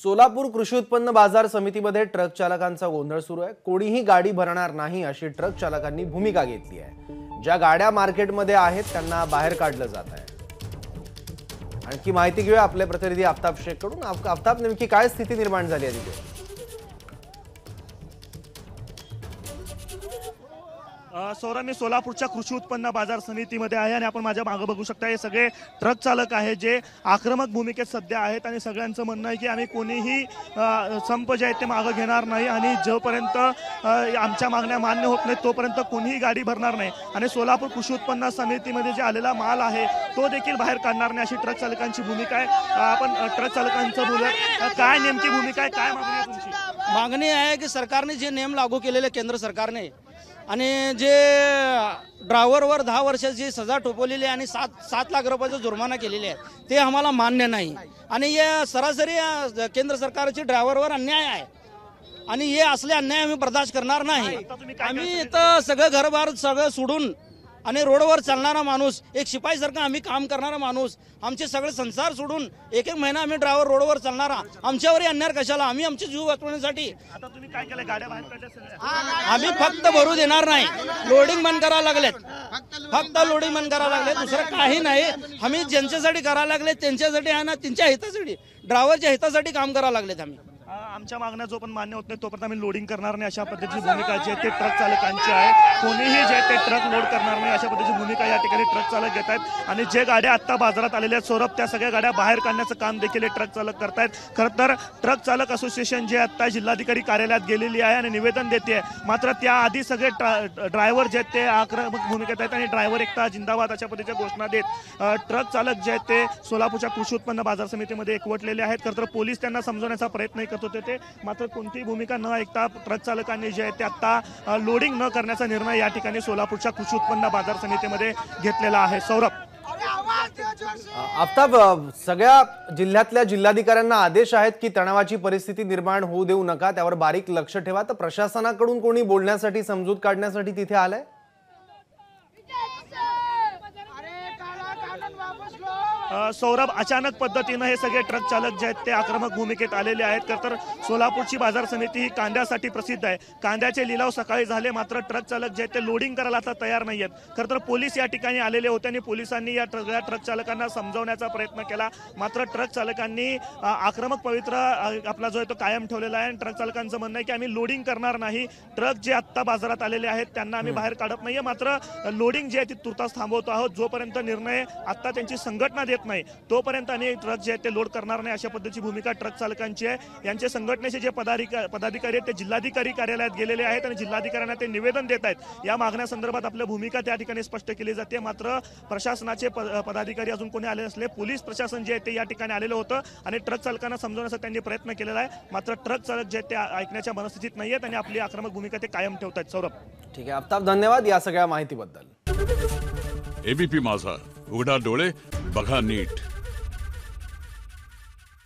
सोलापूर कृषी उत्पन्न बाजार समितीमध्ये ट्रक चालकांचा गोंधळ सुरू आहे। कोणीही गाडी भरणार नाही अशी ट्रक चालकांनी भूमिका घेतली आहे। ज्या गाड्या मार्केटमध्ये आहेत त्यांना बाहेर काढलं जात आहे। आणखी माहिती घेऊया आपले प्रतिनिधी आफ्ताब शेखकडून। आफ्ताब, नेमकी काय स्थिती निर्माण झाली आहे तिथे? सौरभ, मी सोलापूरच्या कृषी उत्पन्न बाजार समितीमध्ये आहे आणि आपण माझ्या मागे बघू शकता हे सगळे ट्रक चालक आहेत जे आक्रमक भूमिकेत सध्या आहेत आणि सगळ्यांचं म्हणणं आहे की आम्ही कोणीही संप जे आहे ते मागे घेणार नाही आणि जोपर्यंत आमच्या मागण्या मान्य होत नाहीत तोपर्यंत कोणीही गाडी भरणार नाही आणि सोलापूर कृषी उत्पन्न समितीमध्ये जे आलेला माल आहे तो देखील बाहेर काढणार नाही अशी ट्रक चालकांची भूमिका आहे। आपण ट्रक चालकांचं बोलूया, काय नेमकी भूमिका आहे, काय मागणी आहे तुमची? मागणी आहे की सरकारने जे नियम लागू केलेले केंद्र सरकारने आणि जे ड्रायव्हरवर 10 वर्षाची सजा ठोपवलेली आणि 7 लाख रुपयाचा जुर्माना केलेली आहे ते आम्हाला मान्य नाही आणि या सरासरी केंद्र सरकारची ड्रायव्हरवर अन्याय आहे आणि हे असले अन्याय आम्ही बर्दाश्त करणार नाही। आम्ही इथं सगळं घरबार सगळं सोडून आणि रोडवर चालणारा माणूस, एक शिपाईसारखं आम्ही काम करणारा माणूस, आमचे सगळे संसार सोडून एक महिना आम्ही ड्रायव्हर रोडवर चालणारा, आमच्यावरही अन्याय कशाला? आम्ही आमचे जीव वाचवण्यासाठी आता तुम्ही काय केलं? गाड्या बाहेर काढल्या सगळ्या? आम्ही फक्त भरू देणार नाही, लोडिंग बंद करायला लागलेत, फक्त लोडिंग बंद करायला लागले, दुसरं काही नाही। आम्ही ज्यांच्यासाठी करायला लागले त्यांच्यासाठी आहे ना, त्यांच्या हितासाठी, ड्रायव्हरच्या हितासाठी काम करायला लागलेत। आम्ही आमच्या मागण्या जो पण मान्य होत नाही तोपर्यंत आम्ही लोडिंग करणार नाही अशा पद्धतीची भूमिका जी आहे ते ट्रक चालकांची आहे। कोणीही जे ते ट्रक लोड करणार नाही अशा पद्धतीची भूमिका या ठिकाणी ट्रक चालक घेत आहेत आणि जे गाड्या आता बाजारात आलेल्या आहेत सौरभ, त्या सगळ्या गाड्या बाहेर काढण्याचं काम देखील ट्रक चालक करतायत। खरं तर ट्रक चालक असोसिएशन जे आता जिल्हाधिकारी कार्यालयात गेलेली आहे आणि निवेदन देते, मात्र त्याआधी सगळे ड्रायव्हर जे आहेत ते आक्रमक भूमिकेत आहेत आणि ड्रायव्हर एकता जिंदाबाद अशा पद्धतीच्या घोषणा देत ट्रक चालक जे आहेत ते सोलापूरच्या कृषी उत्पन्न बाजार समितीमध्ये एकवटलेले आहेत। खरं तर पोलीस त्यांना समजवण्याचा प्रयत्न करत होते मात्र कोणतीही भूमिका न ऐकता ट्रक चालकांनी जे आहे ते आता लोडिंग न करण्याचा निर्णय या ठिकाणी सोलापूरच्या कृषी उत्पन्न बाजार समितीमध्ये घेतलेला आहे। सौरभ, आफ्ताब, सगळ्या जिल्ह्यातल्या जिल्हाधिकाऱ्यांना आदेश आहेत की तणावाची परिस्थिती निर्माण होऊ देऊ नका, त्यावर बारीक लक्ष ठेवा। तर प्रशासनाकडून कोणी बोलण्यासाठी, समजूत काढण्यासाठी तिथे आलंय? सौरभ, अचानक पद्धतीनं हे सगळे ट्रक चालक जे आहेत ते आक्रमक भूमिकेत आलेले आहेत। तर सोलापूरची बाजार समिती ही कांद्यासाठी प्रसिद्ध आहे। कांद्याचे लिलाव सकाळी झाले मात्र ट्रक चालक जे आहेत ते लोडिंग करायला आता तयार नाही आहेत। खरं तर पोलीस या ठिकाणी आलेले होते आणि पोलिसांनी या ट्रक चालकांना समजवण्याचा प्रयत्न केला मात्र ट्रक चालकांनी आक्रमक पवित्र आपला जो आहे तो कायम ठेवलेला आहे। ट्रक चालकांचं म्हणणं आहे की आम्ही लोडिंग करणार नाही, ट्रक जे आत्ता बाजारात आलेले आहेत त्यांना आम्ही बाहेर काढत नाहीये, मात्र लोडिंग जे आहे ती तुर्तास थांबवतो आहोत। जोपर्यंत निर्णय आत्ता त्यांची संघटना देत नाही तोपर्यंत आम्ही ट्रक जे आहेत ते लोड करणार नाही अशा पद्धतीची भूमिका ट्रक चालकांची आहे। यांचे संघटनेचे जे पदाधिकारी आहेत ते जिल्हाधिकारी कार्यालयात गेलेले आहेत आणि जिल्हाधिकाऱ्यांना ते निवेदन देत आहेत। या मागण्यासंदर्भात आपल्या भूमिका त्या ठिकाणी स्पष्ट केली जाते मात्र प्रशासनाचे पदाधिकारी अजून कोणी आले नसले। पोलीस प्रशासन जे आहे ते या ठिकाणी आलेलं होतं आणि ट्रक चालकांना समजवण्याचा त्यांनी प्रयत्न केलेला आहे मात्र ट्रक चालक जे आहेत ते ऐकण्याच्या मनस्थितीत नाही आहेत आणि आपली आक्रमक भूमिका ते कायम ठेवत आहेत। सौरभ, ठीक आहे आफ्ताब, धन्यवाद या सगळ्या माहितीबद्दल। एबीपी माझा, उघडा डोळे बघा नीट।